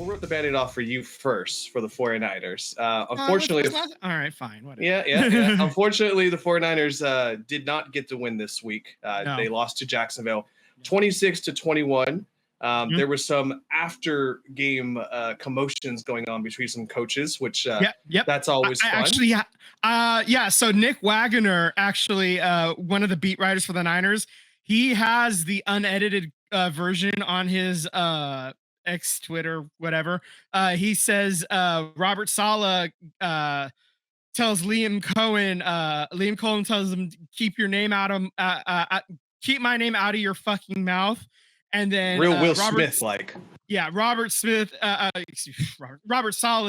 we'll rip the Band-Aid off for you first for the 49ers. Unfortunately, all right, fine, whatever. Yeah. Unfortunately, the 49ers did not get to win this week. No. They lost to Jacksonville, 26-21. There was some after game commotions going on between some coaches, which that's always fun. Actually, so Nick Wagoner, actually one of the beat writers for the Niners, he has the unedited version on his X, Twitter, whatever. He says Robert Saleh tells Liam Cohen tells him, keep your name out of keep my name out of your fucking mouth. And then real Will Smith like. Yeah, Robert Saleh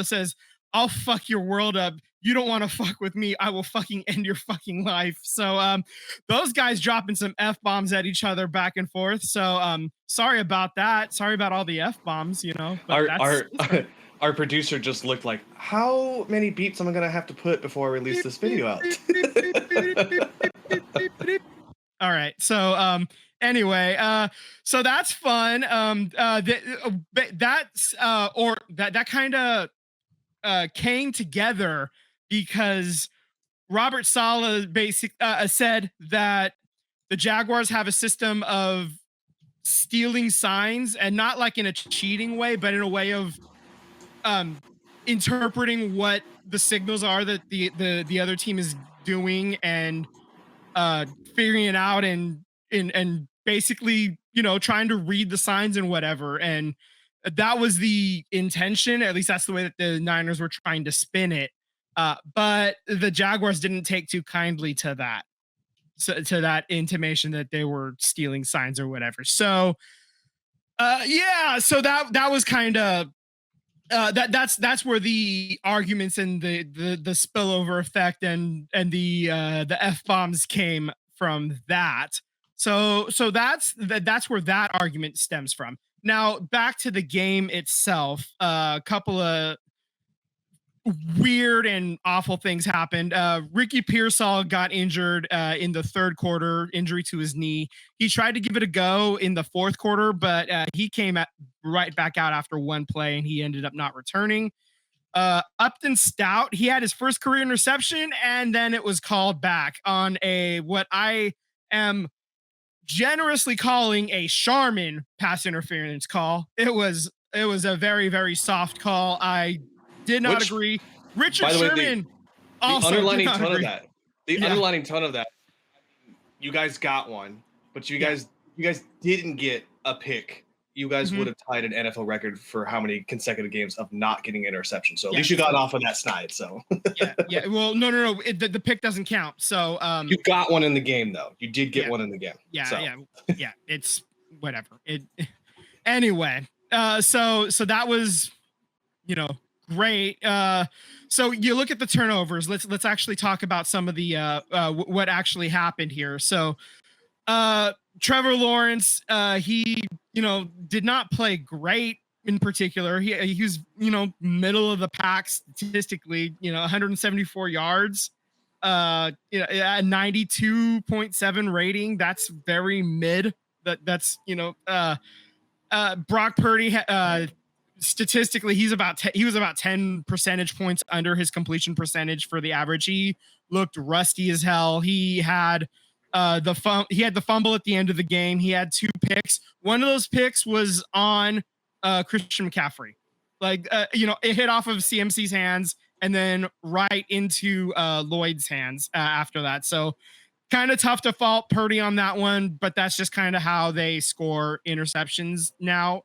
says, I'll fuck your world up. You don't want to fuck with me. I will fucking end your fucking life. So those guys dropping some F-bombs at each other back and forth. So sorry about that. Sorry about all the F-bombs, you know. But our producer just looked like, how many beeps am I going to have to put before I release this video out? All right. So anyway, so that's fun. That kind of came together because Robert Saleh said that the Jaguars have a system of stealing signs, and not like in a cheating way, but in a way of interpreting what the signals are that the other team is doing, and figuring it out, and basically, you know, trying to read the signs and whatever. And that was the intention. At least that's the way that the Niners were trying to spin it. But the Jaguars didn't take too kindly to that. To that intimation that they were stealing signs or whatever. So so that was kind of that's where the arguments and the spillover effect and the F-bombs came from that. So that's where that argument stems from. Now back to the game itself. A couple of weird and awful things happened. Ricky Pearsall got injured in the third quarter, injury to his knee. He tried to give it a go in the fourth quarter, but he came right back out after one play, and he ended up not returning. Upton Stout, he had his first career interception, and then it was called back on what I am generously calling a Charmin pass interference call. It was a very, very soft call. I did not agree. Richard Sherman also the underlining tone of that. Underlining tone of that. You guys got one, but you guys didn't get a pick. You guys would have tied an NFL record for how many consecutive games of not getting interception. So at least you got off on that side. So yeah. Well, no. The pick doesn't count. So you got one in the game though. You did get one in the game. Yeah. It's whatever. Anyway. So that was, you know, great. So you look at the turnovers. Let's actually talk about some of the what actually happened here. So Trevor Lawrence, he, you know, did not play great in particular. He was, you know, middle of the pack statistically, you know, 174 yards, you know, a 92.7 rating. That's very mid. That's, you know, Brock Purdy, statistically, he was about 10 percentage points under his completion percentage for the average. He looked rusty as hell. He had the fumble at the end of the game. He had 2 picks. One of those picks was on Christian McCaffrey. Like, you know, it hit off of CMC's hands and then right into Lloyd's hands after that. So kind of tough to fault Purdy on that one, but that's just kind of how they score interceptions now.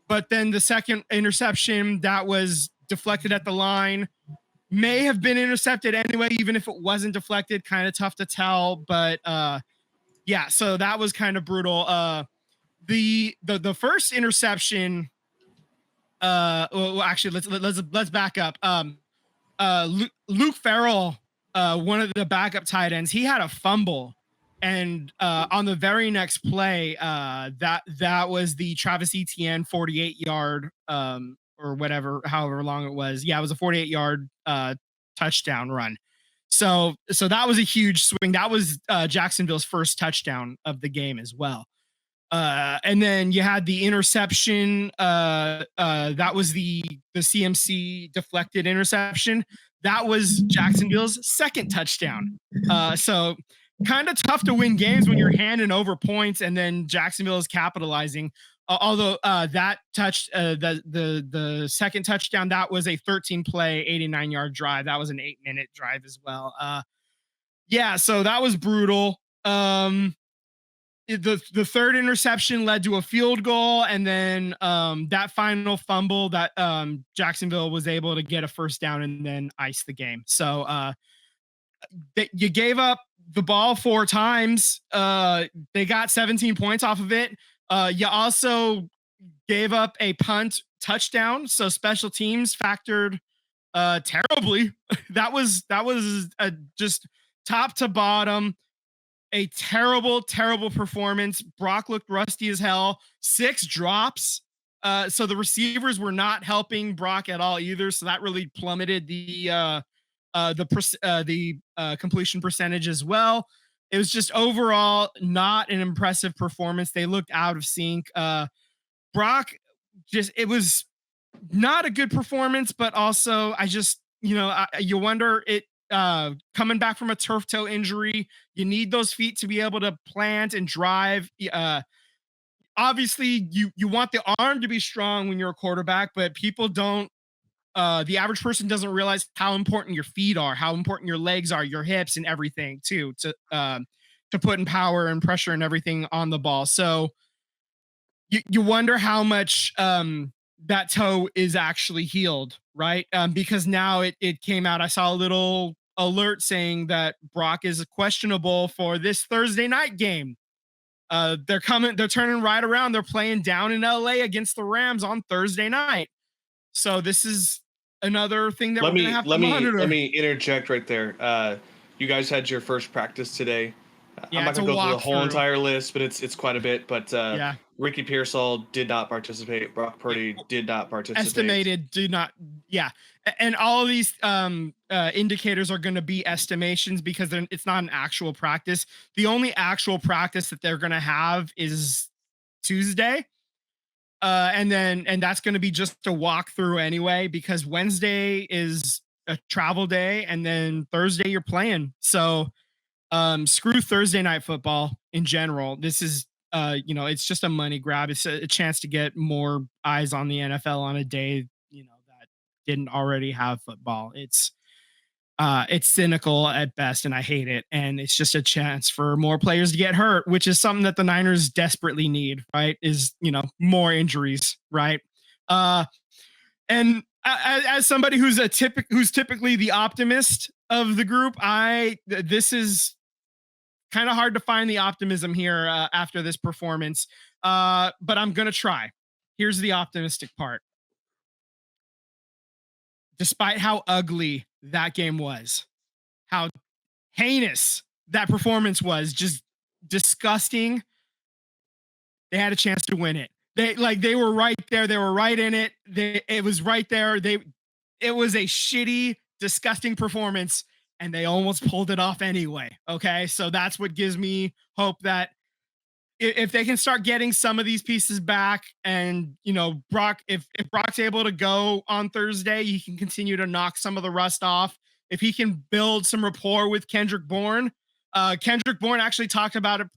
But then the second interception that was deflected at the line may have been intercepted anyway, even if it wasn't deflected. Kind of tough to tell, but yeah. So that was kind of brutal. The first interception. Well, actually, let's back up. Luke Farrell, one of the backup tight ends, he had a fumble. And on the very next play, that was the Travis Etienne 48-yard or whatever, however long it was. Yeah, it was a 48-yard touchdown run. So that was a huge swing. That was Jacksonville's first touchdown of the game as well. And then you had the interception. That was the CMC deflected interception. That was Jacksonville's second touchdown. So kind of tough to win games when you're handing over points, and then Jacksonville is capitalizing. Although that the second touchdown, that was a 13-play, 89-yard drive. That was an 8-minute drive as well. Yeah, so that was brutal. The third interception led to a field goal, and then that final fumble that Jacksonville was able to get a first down and then ice the game. So you gave up the ball 4 times. They got 17 points off of it. You also gave up a punt touchdown, so special teams factored terribly. that was just top to bottom a terrible performance. Brock looked rusty as hell. 6 drops. So the receivers were not helping Brock at all either. So that really plummeted the completion percentage as well. It was just overall not an impressive performance. They looked out of sync. Brock it was not a good performance, but also you wonder coming back from a turf toe injury, you need those feet to be able to plant and drive. Obviously you want the arm to be strong when you're a quarterback, but people don't, the average person doesn't realize how important your feet are, how important your legs are, your hips and everything too, to put in power and pressure and everything on the ball. So you wonder how much that toe is actually healed, right? Because now it came out. I saw a little alert saying that Brock is questionable for this Thursday night game. They're turning right around. They're playing down in LA against the Rams on Thursday night. So this is another thing that we're going to have to monitor. Let me interject right there. You guys had your first practice today. Yeah, I'm not going to go through the whole entire list, but it's quite a bit. But yeah. Ricky Pearsall did not participate. Brock Purdy did not participate. Estimated did not. Yeah. And all of these indicators are going to be estimations because it's not an actual practice. The only actual practice that they're going to have is Tuesday. And that's going to be just a walkthrough anyway, because Wednesday is a travel day and then Thursday you're playing. So screw Thursday night football in general. This is, it's just a money grab. It's a chance to get more eyes on the NFL on a day, that didn't already have football. It's cynical at best, and I hate it. And it's just a chance for more players to get hurt, which is something that the Niners desperately need, right? Is, more injuries, right? And as somebody who's typically the optimist of the group, this is kind of hard to find the optimism here after this performance. But I'm going to try. Here's the optimistic part. Despite how ugly that game was, how heinous that performance was, just disgusting, they had a chance to win it. They were right there. They were right in it. It was right there. It was a shitty, disgusting performance, and they almost pulled it off anyway. Okay. So that's what gives me hope that if they can start getting some of these pieces back, and Brock, if Brock's able to go on Thursday, he can continue to knock some of the rust off. If he can build some rapport with Kendrick Bourne actually talked about it,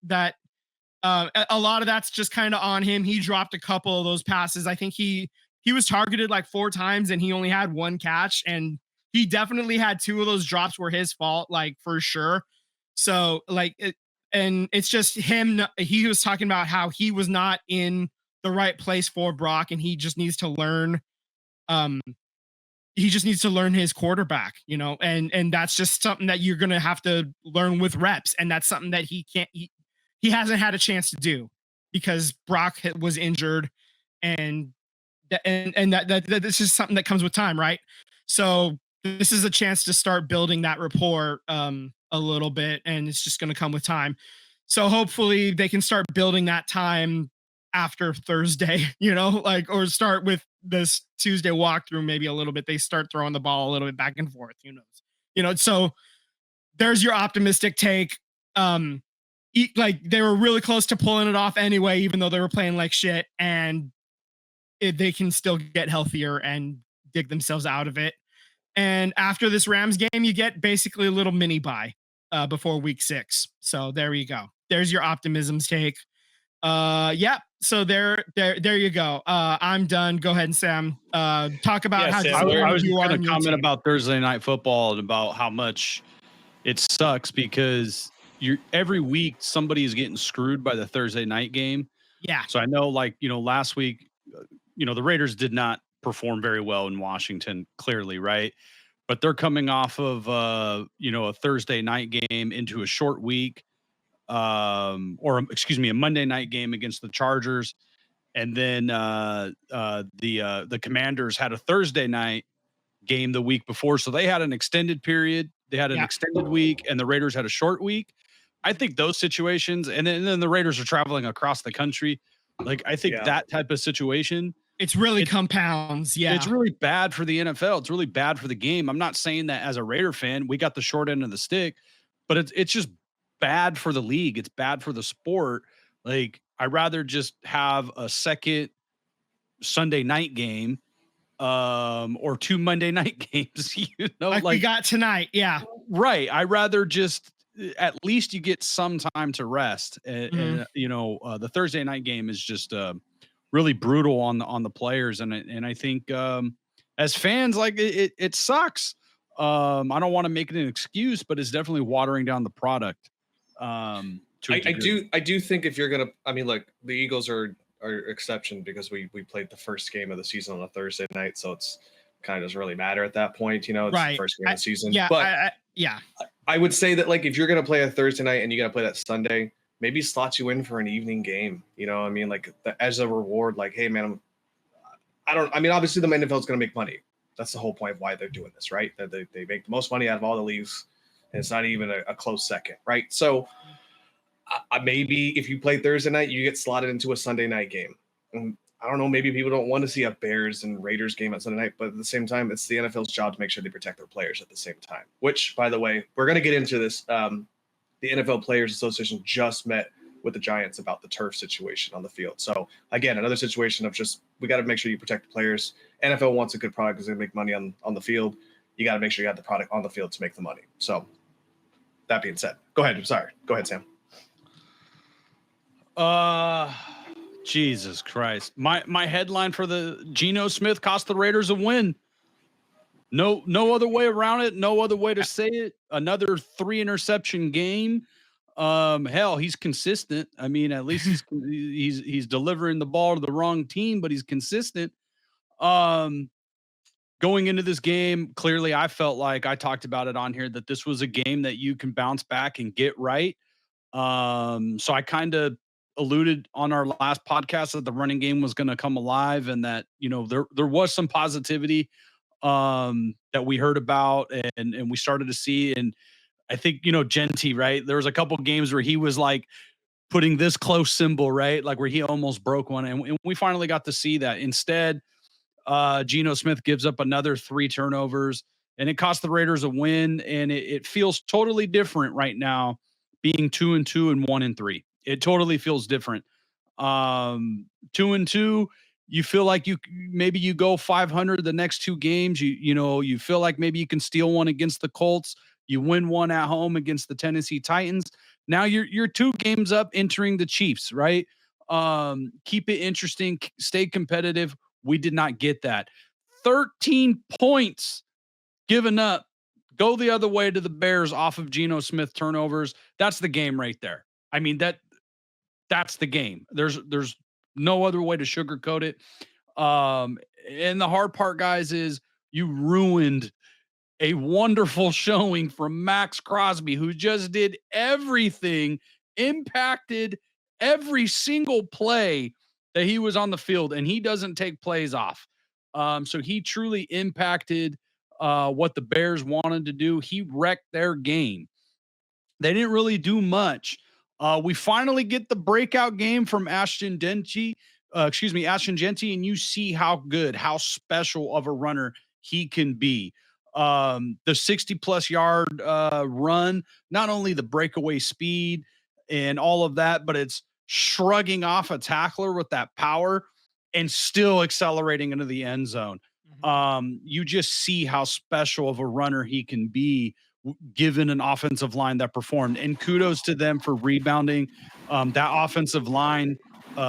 that a lot of that's just kind of on him. He dropped a couple of those passes. I think he was targeted like 4 times and he only had 1 catch, and he definitely had 2 of those drops were his fault, like for sure. So and it's just him. He was talking about how he was not in the right place for Brock, and he just needs to learn. He just needs to learn his quarterback, and that's just something that you're going to have to learn with reps. And that's something that he hasn't had a chance to do because Brock was injured, and that's just something that comes with time. Right. So this is a chance to start building that rapport, a little bit, and it's just going to come with time. So hopefully they can start building that time after Thursday, or start with this Tuesday walkthrough maybe a little bit. They start throwing the ball a little bit back and forth, who knows, so there's your optimistic take. like they were really close to pulling it off anyway, even though they were playing like shit, and they can still get healthier and dig themselves out of it. And after this Rams game, you get basically a little mini bye before week 6. So there you go. There's your optimism's take. Yeah. So there you go. I'm done. Go ahead, Sam. Talk about how Sam, I was you are going to comment team. about Thursday Night Football and about how much it sucks because every week somebody is getting screwed by the Thursday night game. Yeah. So I know, like, last week, the Raiders did not perform very well in Washington, clearly, right? But they're coming off of a Thursday night game into a short week, a Monday night game against the Chargers, and then the Commanders had a Thursday night game the week before, so they had an extended period. They had an extended week, and the Raiders had a short week. I think those situations, and then the Raiders are traveling across the country. Like, I think that type of situation, it's really compounds. Yeah. It's really bad for the NFL. It's really bad for the game. I'm not saying that as a Raider fan, we got the short end of the stick, but it's just bad for the league. It's bad for the sport. Like, I'd rather just have a second Sunday night game, or 2 Monday night games, like we got tonight. Yeah. Right. I'd rather just, at least you get some time to rest. And the Thursday night game is just really brutal on the players. And I think as fans, like, it sucks. I don't want to make it an excuse, but it's definitely watering down the product. I do think if you're gonna, I mean, look, the Eagles are exception because we played the first game of the season on a Thursday night, so it's kind of doesn't really matter at that point. It's the first game of the season. Yeah, but I would say that, like, if you're gonna play a Thursday night and you gotta play that Sunday, maybe slot you in for an evening game. I mean, like, as a reward, like, hey man, obviously the NFL is gonna make money. That's the whole point of why they're doing this, right? That they make the most money out of all the leagues, and it's not even a close second, right? So maybe if you play Thursday night, you get slotted into a Sunday night game. And I don't know, maybe people don't want to see a Bears and Raiders game at Sunday night, but at the same time, it's the NFL's job to make sure they protect their players at the same time, which, by the way, we're going to get into this. The NFL Players Association just met with the Giants about the turf situation on the field. So again, another situation of just, we got to make sure you protect the players. NFL wants a good product because they make money on the field. You got to make sure you got the product on the field to make the money. So that being said, go ahead. I'm sorry. Go ahead, Sam. Jesus Christ. My headline for the Geno Smith cost the Raiders a win. No other way around it. No other way to say it. Another 3 interception game. Hell, he's consistent. I mean, at least he's delivering the ball to the wrong team, but he's consistent. Going into this game, clearly I felt like, I talked about it on here, that this was a game that you can bounce back and get right. So I kind of alluded on our last podcast that the running game was going to come alive, and that, there was some positivity that we heard about and we started to see. And I think, Jeanty, right? There was a couple games where he was like putting this close symbol, right? Like where he almost broke one. And we finally got to see that. Instead, Geno Smith gives up another 3 turnovers, and it cost the Raiders a win. And it feels totally different right now, being 2-2 and 1-3. It totally feels different. 2-2, you feel like maybe you go 500 the next 2 games. You feel like maybe you can steal one against the Colts. You win one at home against the Tennessee Titans. Now you're 2 games up entering the Chiefs, right? Keep it interesting, stay competitive. We did not get that. 13 points given up. Go the other way to the Bears off of Geno Smith turnovers. That's the game right there. I mean, that's the game. There's no other way to sugarcoat it. And the hard part, guys, is you ruined a wonderful showing from Max Crosby, who just did everything, impacted every single play that he was on the field, and he doesn't take plays off. So he truly impacted what the Bears wanted to do. He wrecked their game. They didn't really do much. We finally get the breakout game from Ashton Jeanty, and you see how good, how special of a runner he can be. The 60-plus yard run, not only the breakaway speed, and all of that, but it's shrugging off a tackler with that power and still accelerating into the end zone. You just see how special of a runner he can be given an offensive line that performed. And kudos to them for rebounding. That offensive line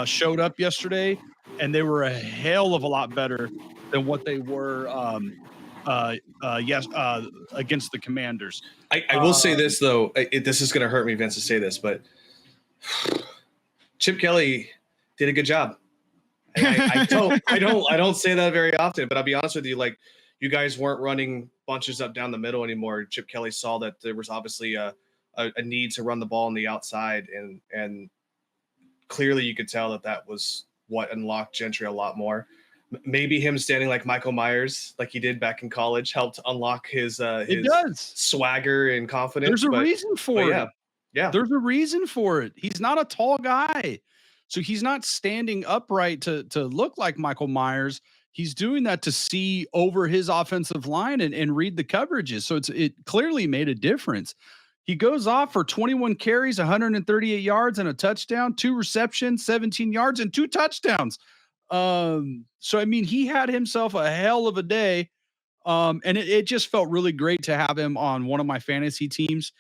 showed up yesterday, and they were a hell of a lot better than what they were against the Commanders. I will say this though, this is going to hurt me, Vince, to say this, but Chip Kelly did a good job. I don't say that very often, but I'll be honest with you, like, you guys weren't running bunches up down the middle anymore. Chip Kelly saw that there was obviously a need to run the ball on the outside, and clearly you could tell that was what unlocked Gentry a lot more. Maybe him standing like Michael Myers, like he did back in college, helped unlock his swagger and confidence. There's a reason for it. Yeah. There's a reason for it. He's not a tall guy. So he's not standing upright to look like Michael Myers. He's doing that to see over his offensive line and read the coverages. So it clearly made a difference. He goes off for 21 carries, 138 yards and a touchdown, 2 receptions, 17 yards and 2 touchdowns. So, I mean, he had himself a hell of a day. And it just felt really great to have him on one of my fantasy teams.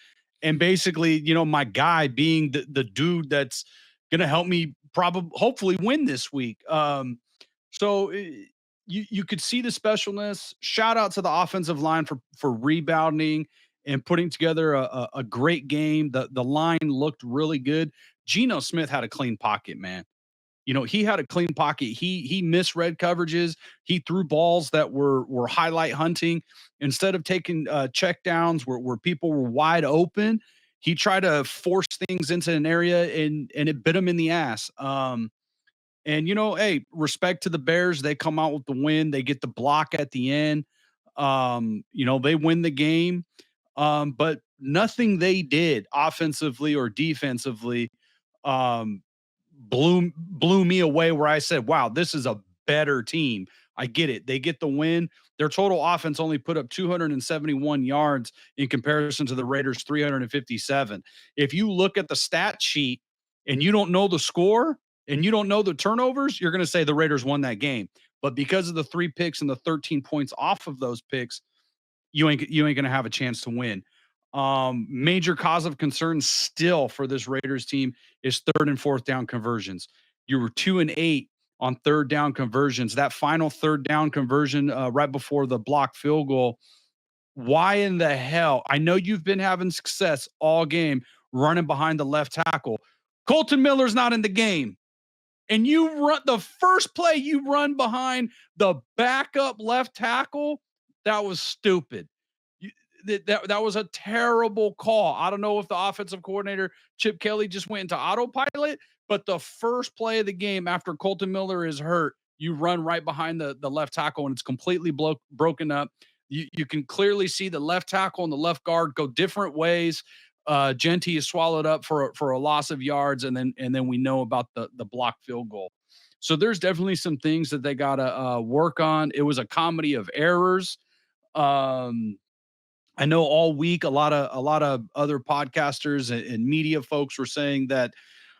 And basically, my guy being the dude that's going to help me hopefully win this week. So you could see the specialness. Shout out to the offensive line for rebounding and putting together a great game. The line looked really good. Geno Smith had a clean pocket, man. He had a clean pocket. He misread coverages. He threw balls that were highlight hunting. Instead of taking check downs where people were wide open, he tried to force things into an area and it bit him in the ass. Hey, respect to the Bears. They come out with the win. They get the block at the end. They win the game. But nothing they did offensively or defensively blew me away where I said, wow, this is a better team. I get it. They get the win. Their total offense only put up 271 yards in comparison to the Raiders' 357. If you look at the stat sheet and you don't know the score and you don't know the turnovers, you're going to say the Raiders won that game. But because of the 3 picks and the 13 points off of those picks, you ain't going to have a chance to win. Major cause of concern still for this Raiders team is 3rd and 4th down conversions. You were 2 and 8 on 3rd down conversions. That final 3rd down conversion right before the blocked field goal. Why in the hell? I know you've been having success all game running behind the left tackle. Colton Miller's not in the game. And you run the first play you run behind the backup left tackle. That was stupid. That was a terrible call. I don't know if the offensive coordinator, Chip Kelly, just went into autopilot, but the first play of the game after Colton Miller is hurt, you run right behind the left tackle and it's completely broken up. You can clearly see the left tackle and the left guard go different ways. Jeanty is swallowed up for a loss of yards, and then we know about the blocked field goal. So there's definitely some things that they got to work on. It was a comedy of errors. I know all week a lot of other podcasters and media folks were saying that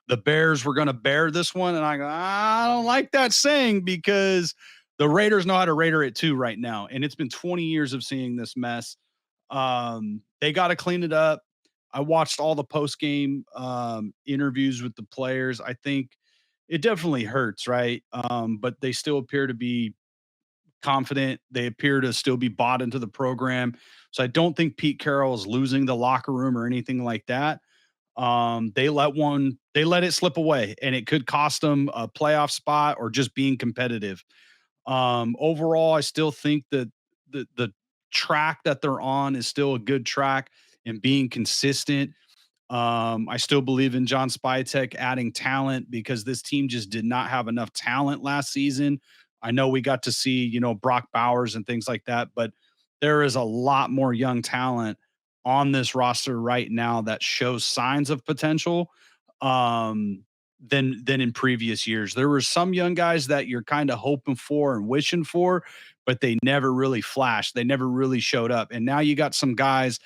the Bears were going to bear this one, and I don't like that saying because the Raiders know how to Raider it too right now, and it's been 20 years of seeing this mess. They got to clean it up. I watched all the post-game interviews with the players. I think it definitely hurts, right? But they still appear to be confident. They appear to still be bought into the program. So I don't think Pete Carroll is losing the locker room or anything like that. They let it slip away, and it could cost them a playoff spot or just being competitive. Overall, I still think that the track that they're on is still a good track and being consistent. I still believe in John Spytek adding talent because this team just did not have enough talent last season. I know we got to see, Brock Bowers and things like that, but there is a lot more young talent on this roster right now that shows signs of potential than in previous years. There were some young guys that you're kind of hoping for and wishing for, but they never really flashed. They never really showed up. And now you got some guys,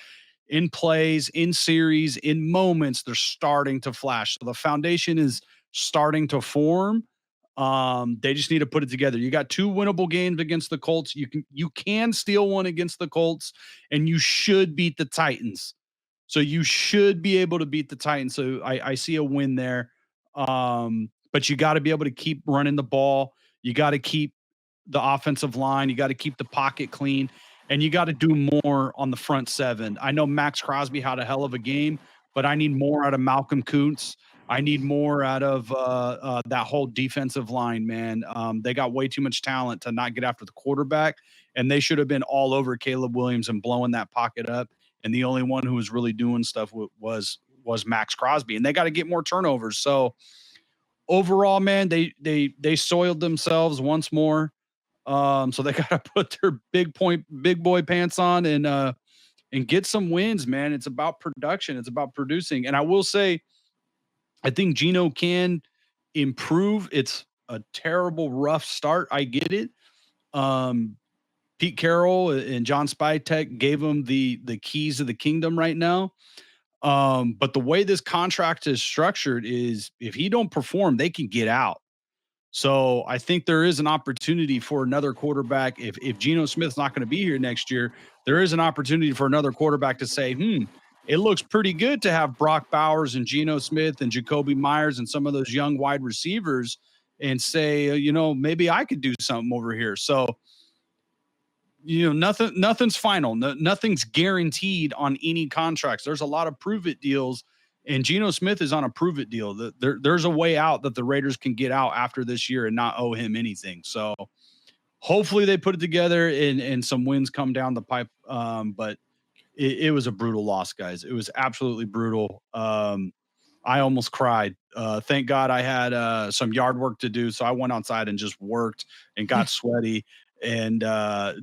in plays, in series, in moments, they're starting to flash. So the foundation is starting to form. They just need to put it together. You got 2 winnable games against the Colts. You can steal one against the Colts, and you should beat the Titans. So you should be able to beat the Titans. So I see a win there. But you got to be able to keep running the ball. You got to keep the offensive line. You got to keep the pocket clean, and you got to do more on the front 7. I know Max Crosby had a hell of a game, but I need more out of Malcolm Kuntz. I need more out of that whole defensive line, man. They got way too much talent to not get after the quarterback, and they should have been all over Caleb Williams and blowing that pocket up. And the only one who was really doing stuff was Max Crosby, and they got to get more turnovers. So overall, man, they soiled themselves once more. So they got to put their big boy pants on and get some wins, man. It's about production. It's about producing. And I will say, I think Geno can improve. It's a terrible, rough start. I get it. Pete Carroll and John Spytek gave him the keys of the kingdom right now. But the way this contract is structured is if he don't perform, they can get out. So I think there is an opportunity for another quarterback. If Geno Smith's not going to be here next year, there is an opportunity for another quarterback to say, it looks pretty good to have Brock Bowers and Geno Smith and Jacoby Myers and some of those young wide receivers and say, maybe I could do something over here. So, nothing's final. Nothing's guaranteed on any contracts. There's a lot of prove it deals, and Geno Smith is on a prove it deal. There's a way out that the Raiders can get out after this year and not owe him anything. So hopefully they put it together and some wins come down the pipe. But it was a brutal loss, guys. It was absolutely brutal. I almost cried. Thank God I had some yard work to do. So I went outside and just worked and got sweaty and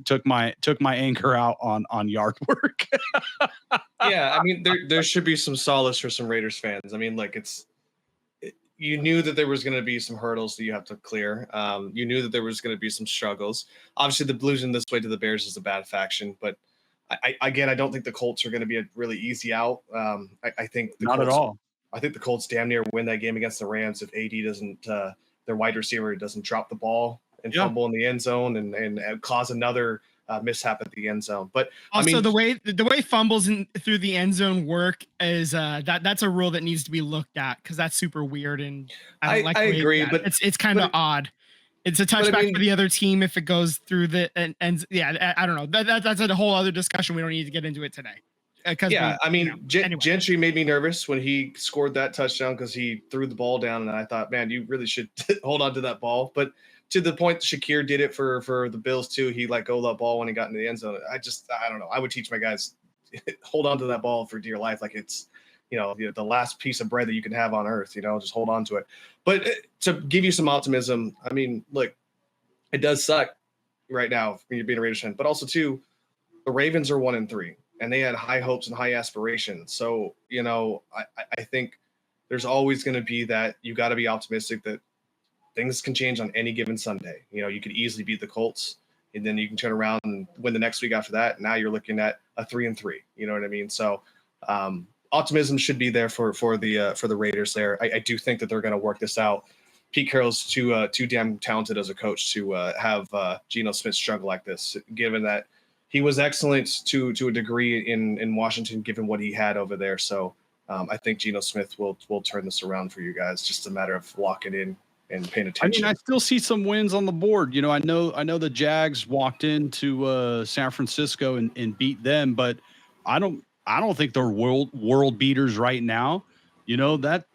took my anger out on yard work. Yeah, I mean, there should be some solace for some Raiders fans. I mean, you knew that there was going to be some hurdles that you have to clear. You knew that there was going to be some struggles. Obviously, the losing this way to the Bears is a bad faction, but I don't think the Colts are going to be a really easy out. I think not at all. I think the Colts damn near win that game against the Rams if AD doesn't, their wide receiver doesn't drop the ball and fumble in the end zone and cause another mishap at the end zone. But also, the way fumbles through the end zone work is that's a rule that needs to be looked at because that's super weird and I agree, but it's kind of odd. It's a touchback for the other team if it goes through the and yeah, I don't know. That's a whole other discussion. We don't need to get into it today. Gentry made me nervous when he scored that touchdown because he threw the ball down, and I thought, man, you really should hold on to that ball. But to the point, Shakir did it for the Bills too. He let go of that ball when he got into the end zone. I don't know. I would teach my guys hold on to that ball for dear life, like it's the last piece of bread that you can have on earth. Just hold on to it. But to give you some optimism, I mean, look, it does suck right now when you're being a Raiders fan, but also too, the Ravens are 1-3. And they had high hopes and high aspirations. So, I think there's always going to be that you got to be optimistic that things can change on any given Sunday. You could easily beat the Colts, and then you can turn around and win the next week after that. Now you're looking at a 3-3. You know what I mean? So optimism should be there for the Raiders there. I do think that they're going to work this out. Pete Carroll's too damn talented as a coach to have Geno Smith struggle like this, given that he was excellent to a degree in Washington, given what he had over there. So I think Geno Smith will turn this around for you guys. Just a matter of locking in and paying attention. I mean, I still see some wins on the board. I know the Jags walked into San Francisco and beat them, but I don't think they're world beaters right now. That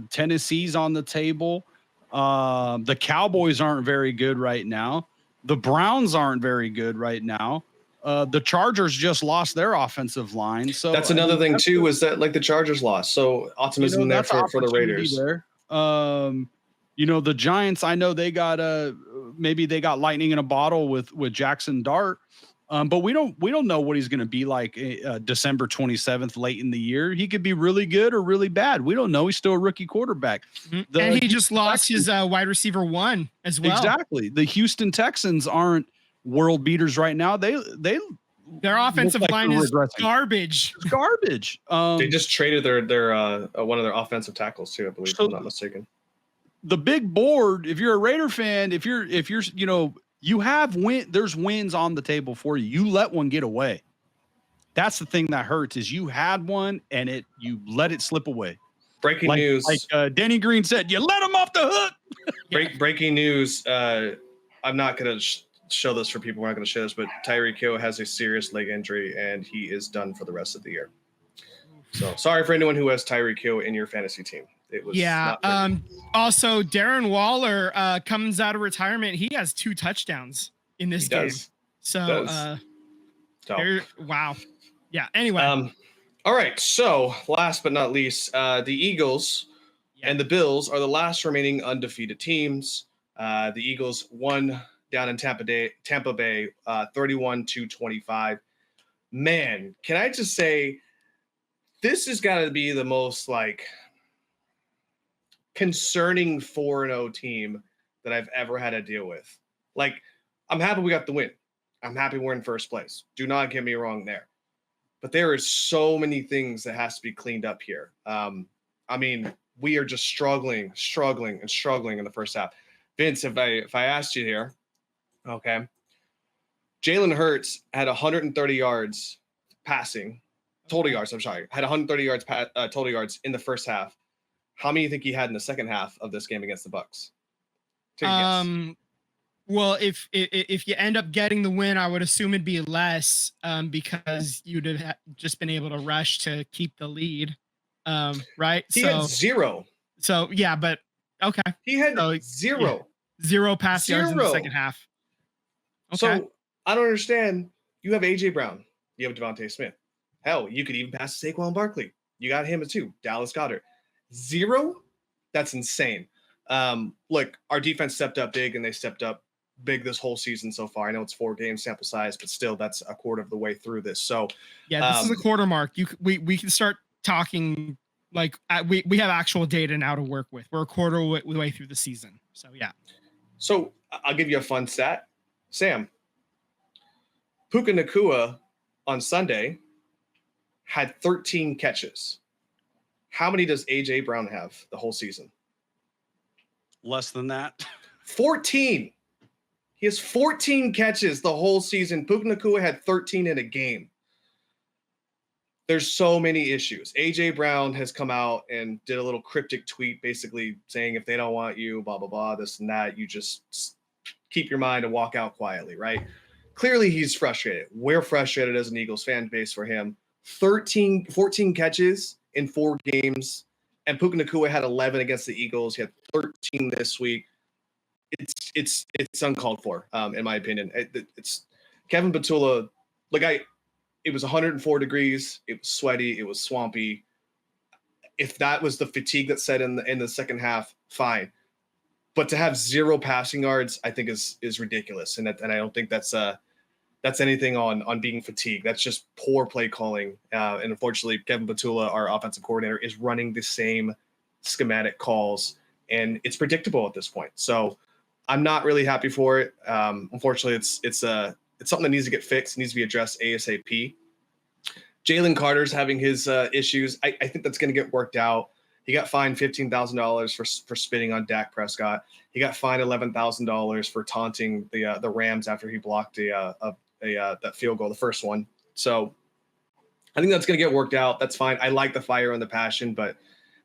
Tennessee's on the table. The Cowboys aren't very good right now. The Browns aren't very good right now. The Chargers just lost their offensive line. So that's another thing too, is that the Chargers lost. So optimism there for the Raiders. There. The Giants, I know they got maybe they got lightning in a bottle with Jackson Dart. But we don't know what he's going to be like December 27th, late in the year. He could be really good or really bad. We don't know. He's still a rookie quarterback. And he just lost his wide receiver 1 as well. Exactly. The Houston Texans aren't world beaters right now. They Their offensive like line they're is regressing. garbage. It's garbage. They just traded their one of their offensive tackles too, I believe, if I'm not mistaken. The big board, if you're a Raider fan, if you're you have there's wins on the table for you. You let one get away. That's the thing that hurts is you had one and you let it slip away. Breaking news. Like Denny Green said, you let him off the hook. Breaking news. I'm not going to show this for people. We're not going to show this, but Tyreek Hill has a serious leg injury and he is done for the rest of the year. So sorry for anyone who has Tyreek Hill in your fantasy team. It was Also, Darren Waller comes out of retirement. He has 2 touchdowns in this game. So, wow. Yeah. Anyway. All right. So last but not least, the Eagles and the Bills are the last remaining undefeated teams. The Eagles won down in Tampa Bay, 31-25. Man, can I just say this has got to be the most concerning 4-0 team that I've ever had to deal with. I'm happy we got the win. I'm happy we're in first place. Do not get me wrong there. But there is so many things that has to be cleaned up here. We are just struggling in the first half. Vince, if I asked you here, okay, Jalen Hurts had 130 yards passing, total yards. I'm sorry, had 130 yards total yards in the first half. How many do you think he had in the second half of this game against the Bucs? Take a guess. Well, if you end up getting the win, I would assume it'd be less because you'd have just been able to rush to keep the lead, right? He had 0. So yeah, but okay. He had 0. Yeah, 0 pass yards in the second half. Okay. So I don't understand. You have AJ Brown. You have Devontae Smith. Hell, you could even pass Saquon Barkley. You got him too. Dallas Goedert. 0? That's insane. Look, our defense stepped up big, and they stepped up big this whole season so far. I know it's 4 game sample size, but still, that's a quarter of the way through this. So yeah, this is a quarter mark. We can start talking we have actual data now to work with. We're a quarter way through the season. So yeah. So I'll give you a fun stat, Sam. Puka Nacua on Sunday had 13 catches. How many does AJ Brown have the whole season? Less than that. 14. He has 14 catches the whole season. Puka Nacua had 13 in a game. There's so many issues. AJ Brown has come out and did a little cryptic tweet basically saying if they don't want you, blah, blah, blah, this and that, you just keep your mind and walk out quietly, right? Clearly he's frustrated. We're frustrated as an Eagles fan base for him. 14 catches in 4 games, and Puka Nacua had 11 against the Eagles. He had 13 this week. It's uncalled for, in my opinion. It's Kevin Batula. It was 104 degrees. It was sweaty. It was swampy. If that was the fatigue that set in the second half, fine. But to have 0 passing yards, I think is ridiculous, and I don't think that's anything on being fatigued. That's just poor play calling. And unfortunately, Kevin Batula, our offensive coordinator, is running the same schematic calls, and it's predictable at this point. So I'm not really happy for it. Unfortunately, it's something that needs to get fixed. It needs to be addressed ASAP. Jalen Carter's having his issues. I think that's going to get worked out. He got fined $15,000 for spitting on Dak Prescott. He got fined $11,000 for taunting the Rams after he blocked that field goal, the first one. So I think that's going to get worked out. That's fine. I like the fire and the passion, but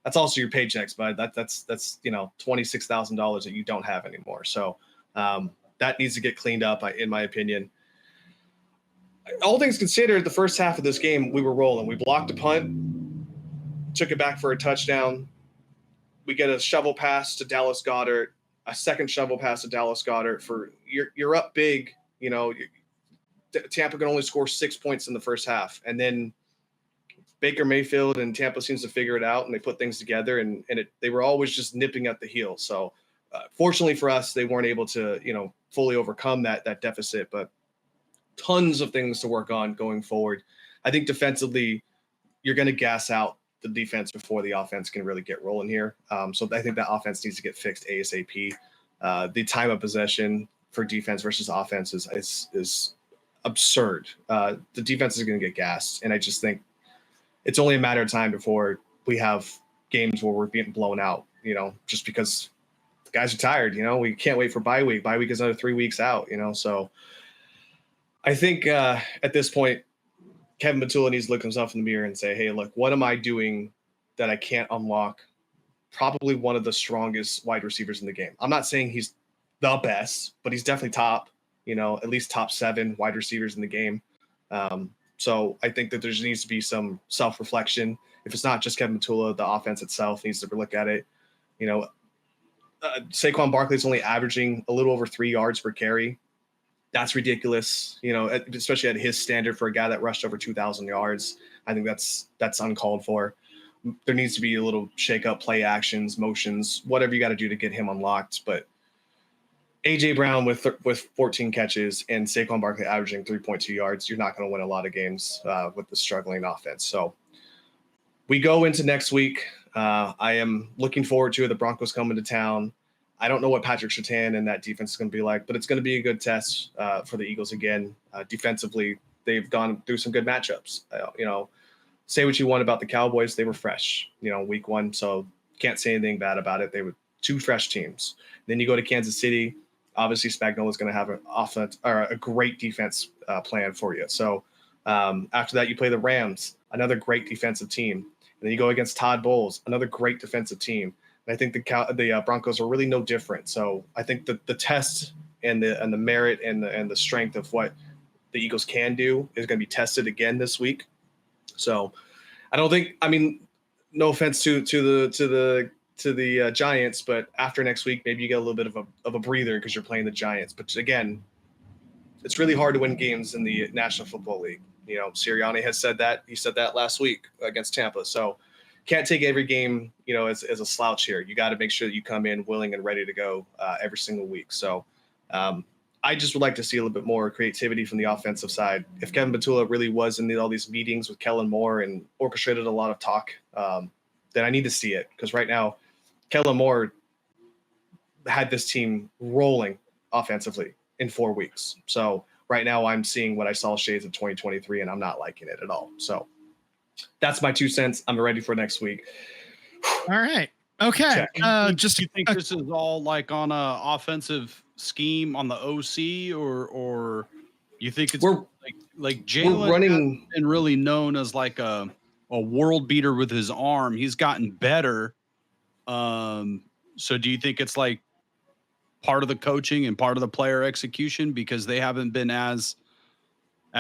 that's also your paychecks, bud. That's $26,000 that you don't have anymore. So that needs to get cleaned up, in my opinion. All things considered, the first half of this game, we were rolling. We blocked a punt, took it back for a touchdown. We get a shovel pass to Dallas Goedert, a second shovel pass to Dallas Goedert. For you're up big, Tampa can only score 6 points in the first half, and then Baker Mayfield and Tampa seems to figure it out, and they put things together, and they were always just nipping at the heel. So fortunately for us, they weren't able to fully overcome that deficit, but tons of things to work on going forward. I think defensively, you're going to gas out the defense before the offense can really get rolling here. So I think that offense needs to get fixed ASAP. The time of possession for defense versus offense is absurd. The defense is going to get gassed, and I just think it's only a matter of time before we have games where we're getting blown out. Just because the guys are tired. We can't wait for bye week. Bye week is another 3 weeks out. So I think at this point, Kevin Batula needs to look himself in the mirror and say, "Hey, look, what am I doing that I can't unlock probably one of the strongest wide receivers in the game?" I'm not saying he's the best, but he's definitely top, at least top 7 wide receivers in the game. So I think that there needs to be some self-reflection. If it's not just Kevin Batula, the offense itself needs to look at it. Saquon Barkley is only averaging a little over 3 yards per carry. That's ridiculous, especially at his standard for a guy that rushed over 2,000 yards. I think that's uncalled for. There needs to be a little shake-up, play actions, motions, whatever you got to do to get him unlocked. But A.J. Brown with 14 catches and Saquon Barkley averaging 3.2 yards, you're not going to win a lot of games with the struggling offense. So we go into next week. I am looking forward to the Broncos coming to town. I don't know what Patrick Surtain and that defense is going to be like, but it's going to be a good test for the Eagles again. Defensively, they've gone through some good matchups. Say what you want about the Cowboys. They were fresh, week 1, so can't say anything bad about it. They were 2 fresh teams. Then you go to Kansas City. Obviously, Spagnuolo is going to have an offense or a great defense plan for you. So after that, you play the Rams, another great defensive team. And then you go against Todd Bowles, another great defensive team. And I think the Broncos are really no different. So I think the test and the merit and the strength of what the Eagles can do is going to be tested again this week. So I don't think, no offense to the Giants, but after next week, maybe you get a little bit of a breather because you're playing the Giants. But again, it's really hard to win games in the National Football League. Sirianni has said that. He said that last week against Tampa. So can't take every game, as a slouch here. You got to make sure that you come in willing and ready to go every single week. So I just would like to see a little bit more creativity from the offensive side. If Kevin Batula really was in all these meetings with Kellen Moore and orchestrated a lot of talk, then I need to see it. Because right now, Kellen Moore had this team rolling offensively in 4 weeks. So right now I'm seeing what I saw shades of 2023, and I'm not liking it at all. So that's my 2 cents. I'm ready for next week. All right. Okay. Do you think this is all like on a offensive scheme on the OC, or you think it's like Jalen hasn't been really known as like a world beater with his arm? He's gotten better. So do you think it's like part of the coaching and part of the player execution because they haven't been as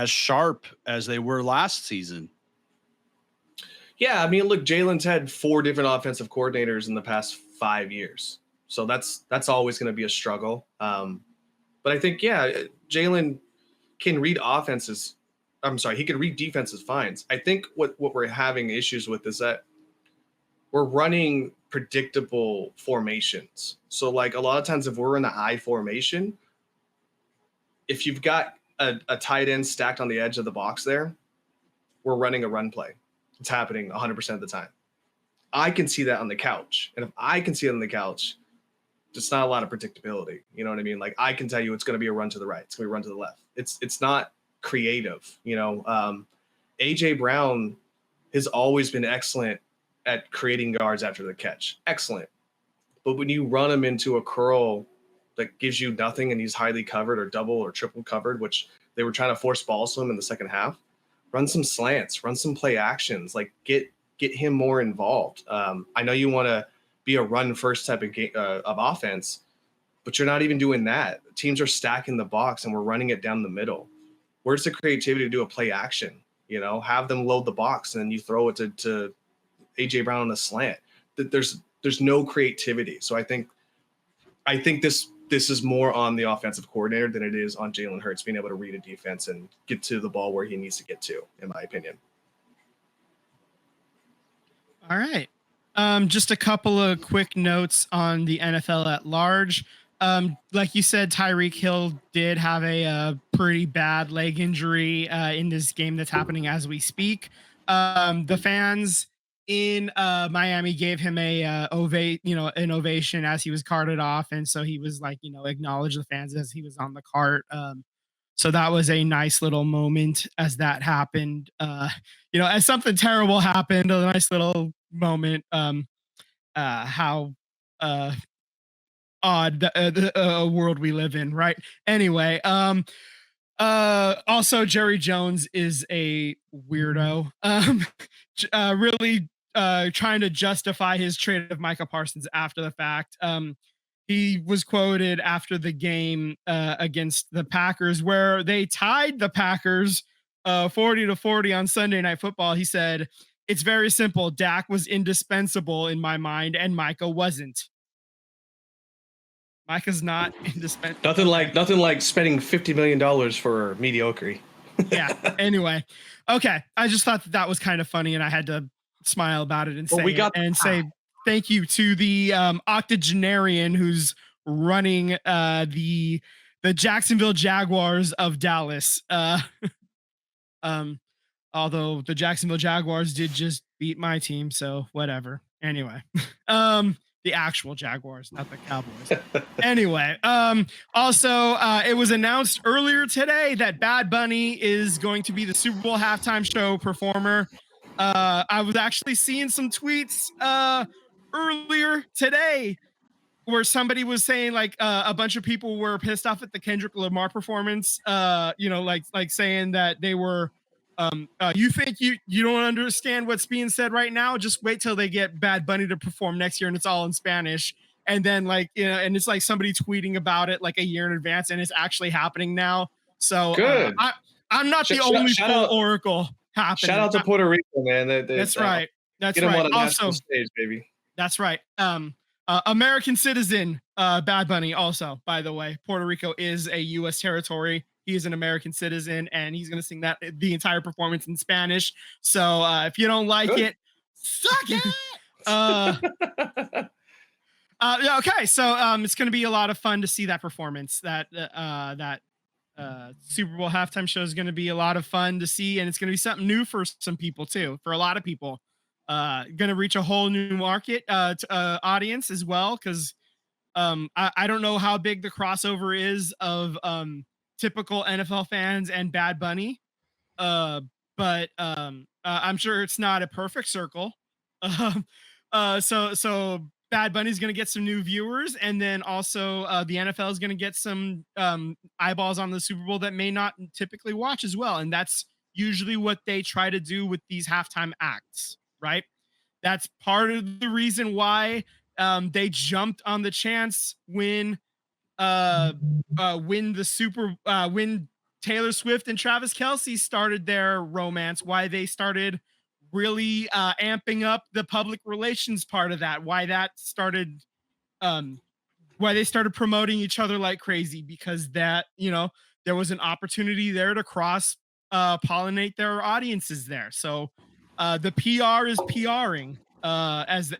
sharp as they were last season? Yeah, look, Jalen's had 4 different offensive coordinators in the past 5 years. So that's always going to be a struggle. But I think, Jalen can read offenses. I'm sorry, he can read defenses fine. I think what we're having issues with is that we're running predictable formations. So like a lot of times if we're in the I formation, if you've got a tight end stacked on the edge of the box there, we're running a run play. It's happening 100% of the time. I can see that on the couch. And if I can see it on the couch, it's not a lot of predictability. You know what I mean? Like I can tell you it's going to be a run to the right. It's going to be a run to the left. It's not creative. A.J. Brown has always been excellent at creating yards after the catch. Excellent. But when you run him into a curl that gives you nothing and he's highly covered or double or triple covered, which they were trying to force balls to him in the second half, run some slants, run some play actions, like get him more involved. I know you want to be a run first type of offense, but you're not even doing that. Teams are stacking the box and we're running it down the middle. Where's the creativity to do a play action? Have them load the box and then you throw it to A.J. Brown on a slant. There's no creativity. So I think this is more on the offensive coordinator than it is on Jalen Hurts being able to read a defense and get to the ball where he needs to get to, in my opinion. All right. Just a couple of quick notes on the NFL at large. Like you said, Tyreek Hill did have a pretty bad leg injury in this game that's happening as we speak. The fans in Miami gave him an ovation as he was carted off, and so he was like, acknowledge the fans as he was on the cart. So that was a nice little moment as that happened. As something terrible happened, a nice little moment. How odd the world we live in, right? Anyway, also Jerry Jones is a weirdo. Really trying to justify his trade of Micah Parsons after the fact. He was quoted after the game against the Packers, where they tied the Packers 40-40 on Sunday Night Football. He said, "It's very simple. Dak was indispensable in my mind, and Micah wasn't." Micah's not indispensable. Nothing like spending $50 million for mediocrity. Yeah. Anyway, okay. I just thought that was kind of funny, and I had to smile about it and say thank you to the octogenarian who's running the Jacksonville Jaguars of Dallas. Although the Jacksonville Jaguars did just beat my team, so whatever. Anyway, the actual Jaguars, not the Cowboys. Anyway, also, it was announced earlier today that Bad Bunny is going to be the Super Bowl halftime show performer. I was actually seeing some tweets earlier today where somebody was saying like a bunch of people were pissed off at the Kendrick Lamar performance. Like saying that they were you think you don't understand what's being said right now? Just wait till they get Bad Bunny to perform next year and it's all in Spanish. And then and it's like somebody tweeting about it like a year in advance, and it's actually happening now. So good. I'm not the only full oracle happening. Shout out to Puerto Rico, man. That's right. That's get right. Get him on a also, national stage, baby. That's right. American citizen Bad Bunny also, by the way. Puerto Rico is a U.S. territory. He is an American citizen, and he's going to sing that the entire performance in Spanish. So if you don't like it, suck it. Okay, so it's going to be a lot of fun to see that performance. That Super Bowl halftime show is going to be a lot of fun to see, and it's going to be something new for some people too. For a lot of people, going to reach a whole new market audience as well, because I don't know how big the crossover is of typical NFL fans and Bad Bunny, but I'm sure it's not a perfect circle. So Bad Bunny's going to get some new viewers, and then also the NFL is going to get some eyeballs on the Super Bowl that may not typically watch as well, and that's usually what they try to do with these halftime acts, right? That's part of the reason why they jumped on the chance when Taylor Swift and Travis Kelce started their romance, why they started really amping up the public relations part of that, why they started promoting each other like crazy, because that, there was an opportunity there to cross pollinate their audiences there. So the PR is PRing, as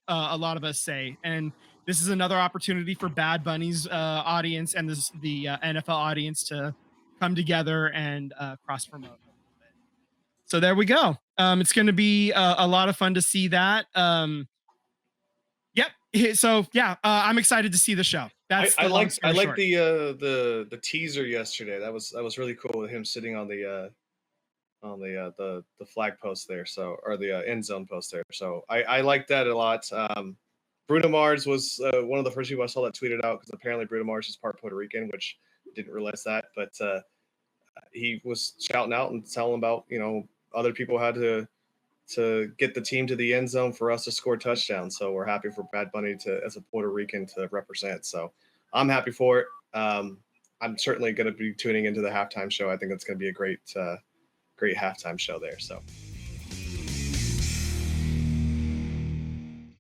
a lot of us say, and this is another opportunity for Bad Bunny's audience and the NFL audience to come together and cross promote a little bit. So there we go. It's going to be a lot of fun to see that. Yep. So yeah, I'm excited to see the show. I like the teaser yesterday. That was really cool with him sitting on the flag post there, or the end zone post there. So I like that a lot. Bruno Mars was one of the first people I saw that tweeted out, because apparently Bruno Mars is part Puerto Rican, which I didn't realize that. But he was shouting out and telling about, other people had to get the team to the end zone for us to score touchdowns. So we're happy for Bad Bunny as a Puerto Rican to represent. So I'm happy for it. I'm certainly going to be tuning into the halftime show. I think it's going to be a great halftime show there. So